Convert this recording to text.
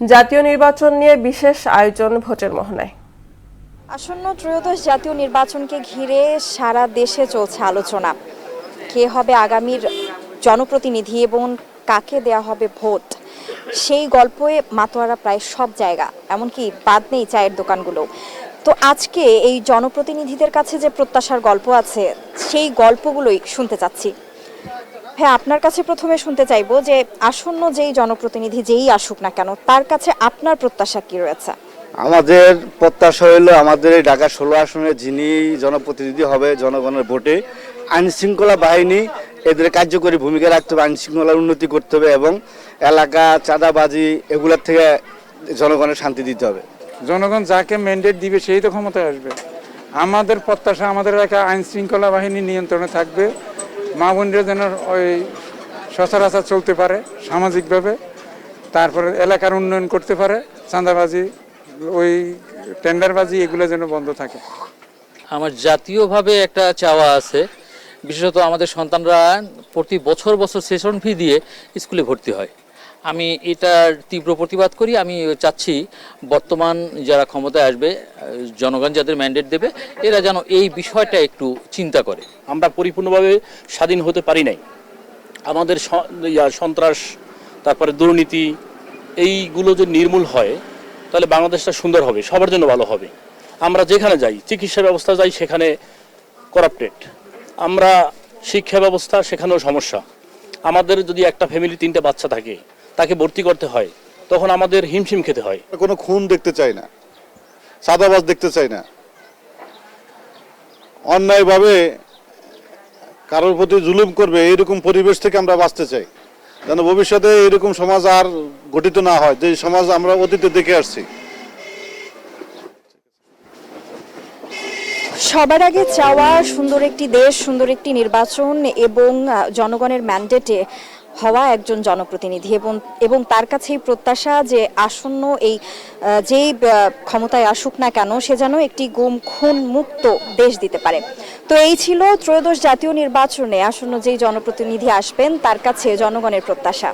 জাতীয় নির্বাচন নিয়ে বিশেষ আয়োজন ভোটের মোহনায়। আসন্ন ত্রয়োদশ জাতীয় নির্বাচনকে ঘিরে সারা দেশে চলছে আলোচনা। কে হবে আগামীর জনপ্রতিনিধি এবং কাকে দেয়া হবে ভোট, সেই গল্পে মাতোয়ারা প্রায় সব জায়গা, এমনকি বাদ নেই চায়ের দোকানগুলো। তো আজকে এই জনপ্রতিনিধিদের কাছে যে প্রত্যাশার গল্প আছে, সেই গল্পগুলোই শুনতে চাচ্ছি। হ্যাঁ, আপনার কাছে প্রথমে শুনতে চাইবো যে আসন্ন যেই জনপ্রতিনিধি যেই আসুক না কেন, তার কাছে আপনার প্রত্যাশা কি রয়েছে? আমাদের প্রত্যাশা হইল আমাদের এই ঢাকা 16 আসনে যিনি জনপ্রতিনিধি হবে জনগণের ভোটে আইন শৃঙ্খলা বাহিনী এদের কার্যকরী ভূমিকা রাখতে হবে, আইন শৃঙ্খলার উন্নতি করতে হবে এবং এলাকা চাঁদাবাজি এগুলোর থেকে জনগণের শান্তি দিতে হবে। জনগণ যাকে ম্যান্ডেট দিবে সেই তো ক্ষমতায় আসবে। আমাদের প্রত্যাশা আমাদের এলাকা আইন শৃঙ্খলা বাহিনী নিয়ন্ত্রণে থাকবে, মা বোনরা যেন ওই সচরাচর চলতে পারে সামাজিকভাবে, তারপরে এলাকার উন্নয়ন করতে পারে, চাঁদাবাজি ওই টেন্ডারবাজি এগুলো যেন বন্ধ থাকে। আমার জাতীয়ভাবে একটা চাওয়া আছে, বিশেষত আমাদের সন্তানরা প্রতি বছর সেশন ফি দিয়ে স্কুলে ভর্তি হয়। আমি এটার তীব্র প্রতিবাদ করি। আমি চাচ্ছি বর্তমান যারা ক্ষমতায় আসবে, জনগণ যাদের ম্যান্ডেট দেবে, এরা যেন এই বিষয়টা একটু চিন্তা করে। আমরা পরিপূর্ণভাবে স্বাধীন হতে পারি নাই। আমাদের সন্ত্রাস, তারপরে দুর্নীতি, এইগুলো যদি নির্মূল হয় তাহলে বাংলাদেশটা সুন্দর হবে, সবার জন্য ভালো হবে। আমরা যেখানে যাই, চিকিৎসা ব্যবস্থা যাই, সেখানে করাপ্টেড। আমরা শিক্ষা ব্যবস্থা, সেখানেও সমস্যা। আমাদের যদি একটা ফ্যামিলি 3টে বাচ্চা থাকে, তাকে ভর্তি করতে হয়, তখন আমাদের হিমশিম খেতে হয়। কোনো খুন দেখতে চাই না, চাঁদাবাজ দেখতে চাই না, অন্যায়ভাবে কারোর প্রতি জুলুম করবে এইরকম পরিবেশ থেকে আমরা বাঁচতে চাই, যেন ভবিষ্যতে এরকম সমাজ আর গঠিত না হয়, যে সমাজ আমরা অতীতে দেখে আসছি। সবার আগে চাওয়া সুন্দর একটি দেশ, সুন্দর একটি নির্বাচন এবং জনগণের ম্যান্ডেটে হওয়া একজন জনপ্রতিনিধি এবং তার কাছেই প্রত্যাশা যে আসন্ন এই যেই ক্ষমতায় আসুক না কেন, সে যেন একটি গুম খুন মুক্ত দেশ দিতে পারে। তো এই ছিল ত্রয়োদশ জাতীয় নির্বাচনে আসন্ন যেই জনপ্রতিনিধি আসবেন তার কাছে জনগণের প্রত্যাশা।